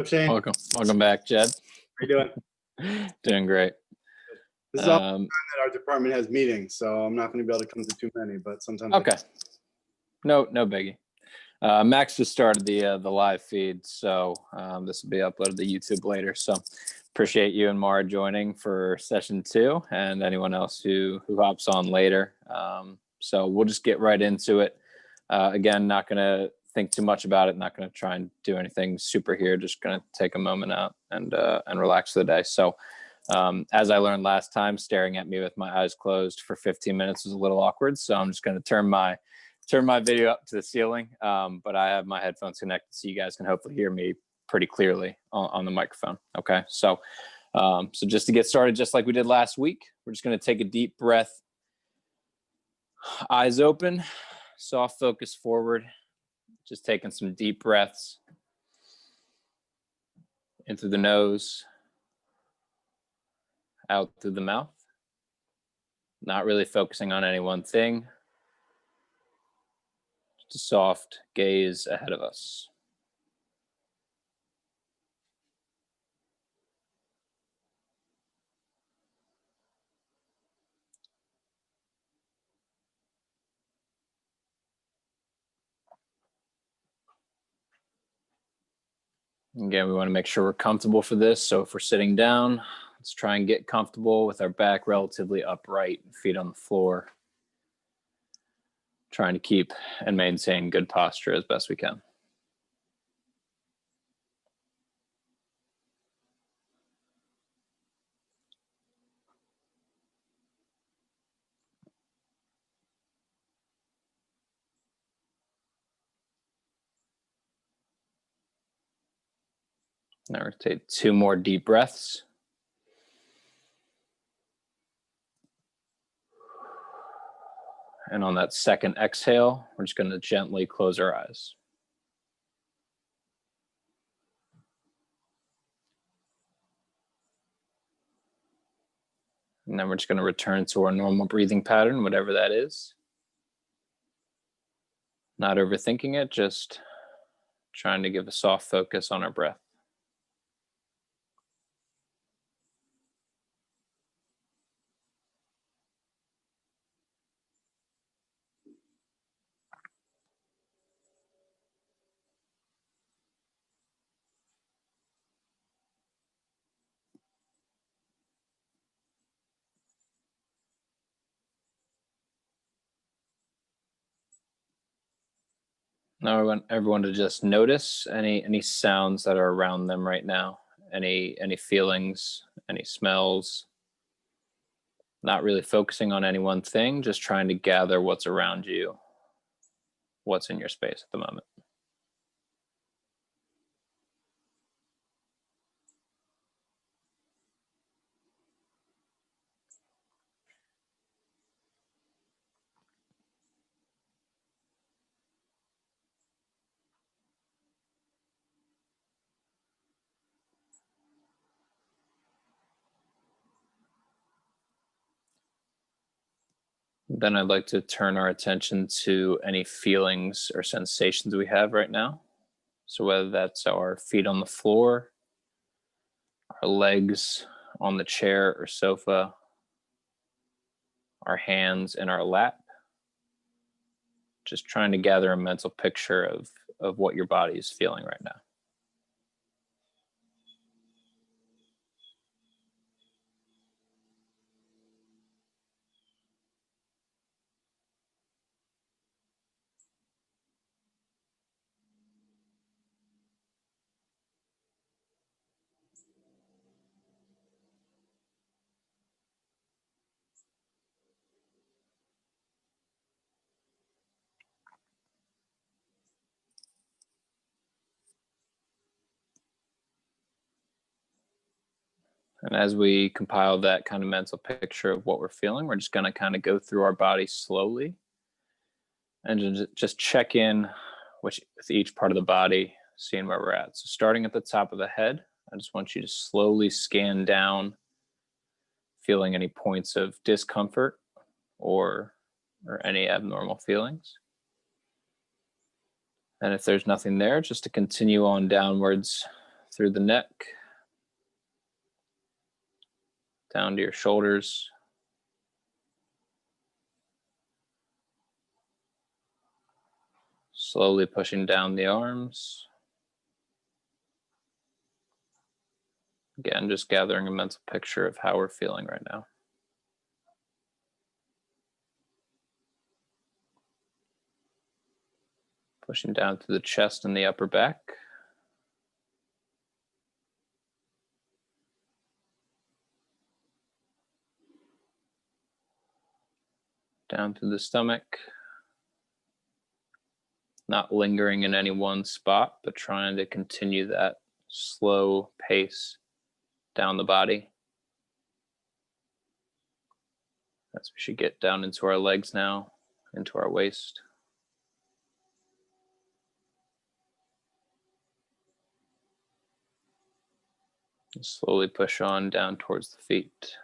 Shane, how Welcome back, Jed. you doing? Doing great. This is all the time that our department has meetings, so I'm not going to be able to come to too many, but sometimes. Okay. No biggie. Max just started the live feed, so this will be uploaded to YouTube later. So appreciate you and Mara joining for session 2, and anyone else who hops on later. So we'll just get right into it. Again, not going to think too much about it. Not going to try and do anything super here. Just going to take a moment out and relax for the day. So as I learned last time, staring at me with my eyes closed for 15 minutes was a little awkward. So I'm just going to turn my video up to the ceiling. But I have my headphones connected, so you guys can hopefully hear me pretty clearly on the microphone. Okay. So just to get started, just like we did last week, we're just going to take a deep breath, eyes open, soft focus forward, just taking some deep breaths in through the nose, out through the mouth, not really focusing on any one thing, just a soft gaze ahead of us. Again, we want to make sure we're comfortable for this. So if we're sitting down, let's try and get comfortable with our back relatively upright, feet on the floor. Trying to keep and maintain good posture as best we can. Now we're going to take 2 more deep breaths. And on that second exhale, we're just going to gently close our eyes. And then we're just going to return to our normal breathing pattern, whatever that is. Not overthinking it, just trying to give a soft focus on our breath. Now I want everyone to just notice any sounds that are around them right now, any feelings, any smells. Not really focusing on any one thing, just trying to gather what's around you, what's in your space at the moment. Then I'd like to turn our attention to any feelings or sensations we have right now. So whether that's our feet on the floor, our legs on the chair or sofa, our hands in our lap, just trying to gather a mental picture of what your body is feeling right now. And as we compile that kind of mental picture of what we're feeling, we're just going to kind of go through our body slowly and just check in with each part of the body, seeing where we're at. So starting at the top of the head, I just want you to slowly scan down, feeling any points of discomfort or any abnormal feelings. And if there's nothing there, just to continue on downwards through the neck, down to your shoulders. Slowly pushing down the arms. Again, just gathering a mental picture of how we're feeling right now. Pushing down through the chest and the upper back. Down through the stomach. Not lingering in any one spot, but trying to continue that slow pace down the body. As we should get down into our legs now, into our waist. And slowly push on down towards the feet.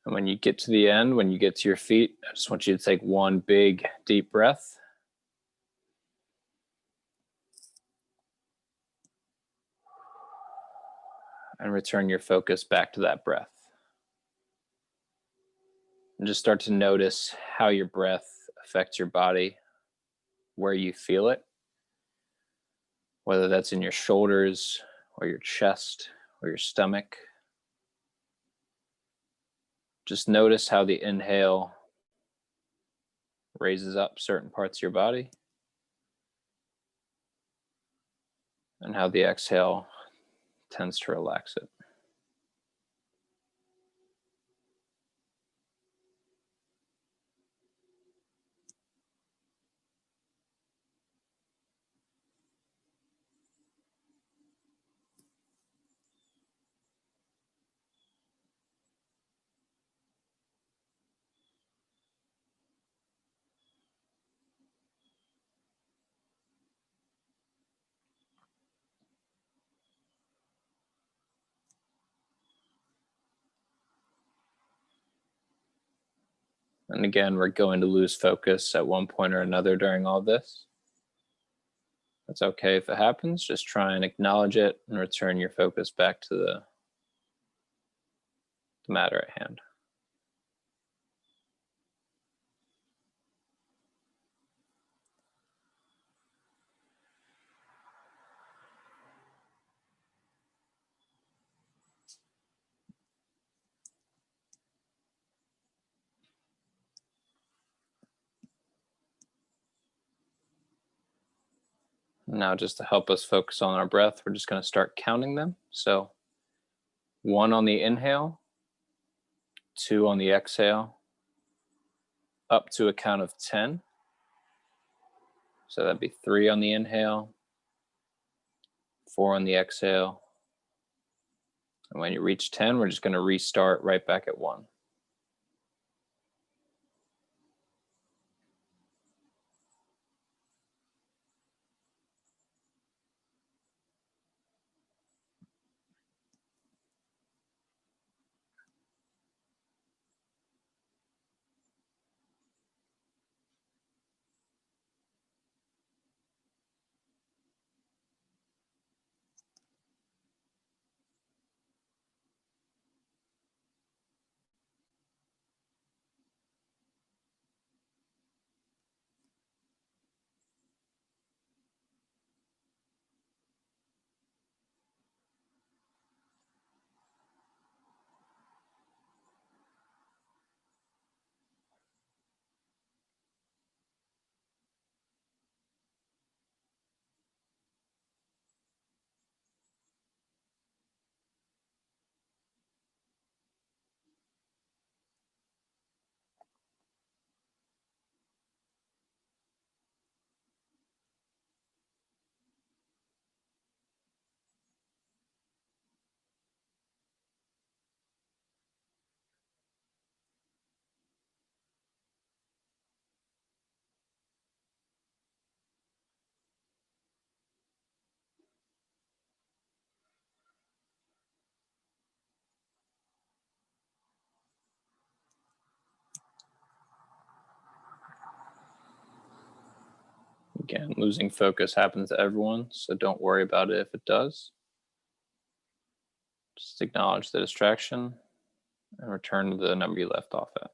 And when you get to the end, when you get to your feet, I just want you to take one big, deep breath. And return your focus back to that breath. And just start to notice how your breath affects your body, where you feel it, whether that's in your shoulders or your chest or your stomach. Just notice how the inhale raises up certain parts of your body and how the exhale tends to relax it. And again, we're going to lose focus at one point or another during all this. That's okay if it happens. Just try and acknowledge it and return your focus back to the matter at hand. Now, just to help us focus on our breath, we're just going to start counting them. So 1 on the inhale, 2 on the exhale, up to a count of 10. So that'd be 3 on the inhale, 4 on the exhale. And when you reach 10, we're just going to restart right back at 1. Again, losing focus happens to everyone, so don't worry about it if it does. Just acknowledge the distraction and return to the number you left off at.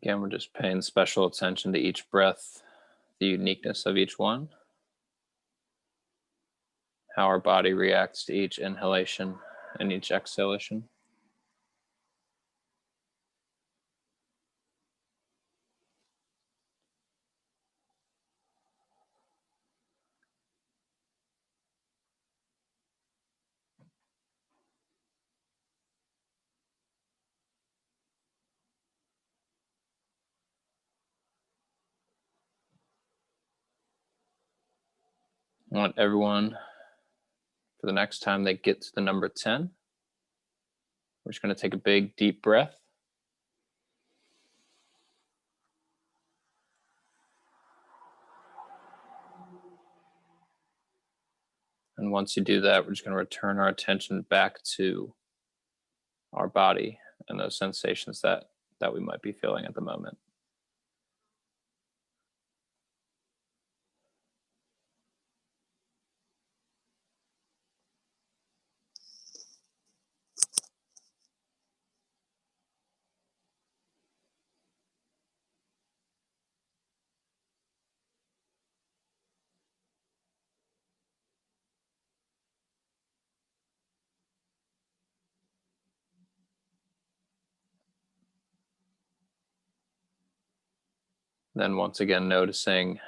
Again, we're just paying special attention to each breath, the uniqueness of each one, how our body reacts to each inhalation and each exhalation. I want everyone, for the next time they get to the number 10, we're just going to take a big, deep breath. And once you do that, we're just going to return our attention back to our body and those sensations that we might be feeling at the moment. Then once again, noticing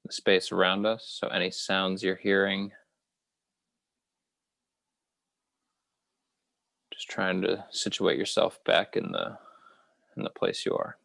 the space around us. So any sounds you're hearing, just trying to situate yourself back in the place you are.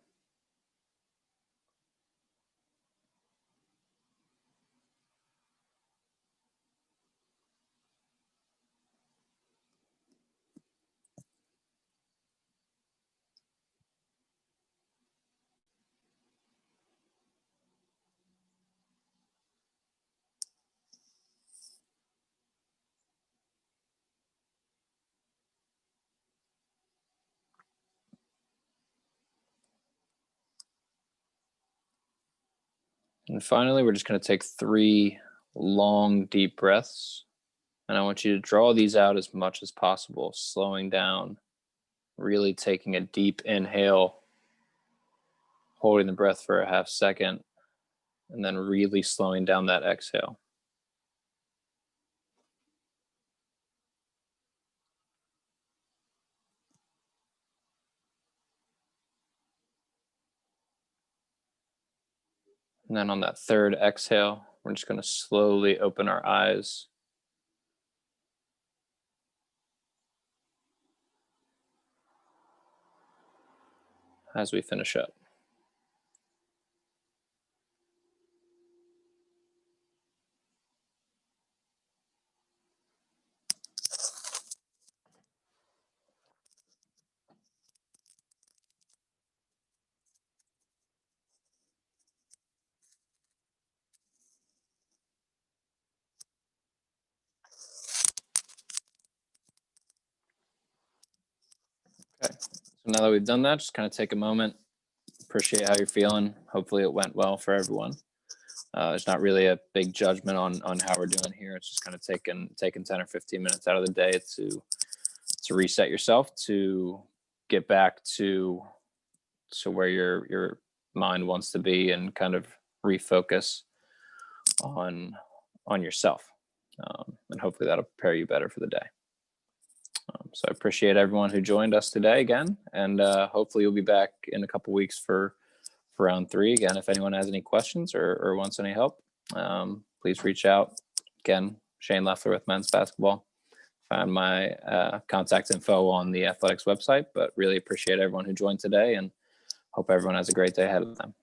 And finally, we're just going to take 3 long, deep breaths. And I want you to draw these out as much as possible, slowing down, really taking a deep inhale, holding the breath for a half second, and then really slowing down that exhale. And then on that third exhale, we're just going to slowly open our eyes. As we finish up. Okay, so now that we've done that, just kind of take a moment, appreciate how you're feeling. Hopefully it went well for everyone. There's not really a big judgment on how we're doing here. It's just kind of taking 10 or 15 minutes out of the day to reset yourself, to get back to where your mind wants to be and kind of refocus on yourself. and hopefully that'll prepare you better for the day. So I appreciate everyone who joined us today again, and hopefully you'll be back in a couple weeks for round 3. Again, if anyone has any questions or wants any help, please reach out. Again, Shane Loeffler with men's basketball. Find my contact info on the athletics website, but really appreciate everyone who joined today and hope everyone has a great day ahead of them.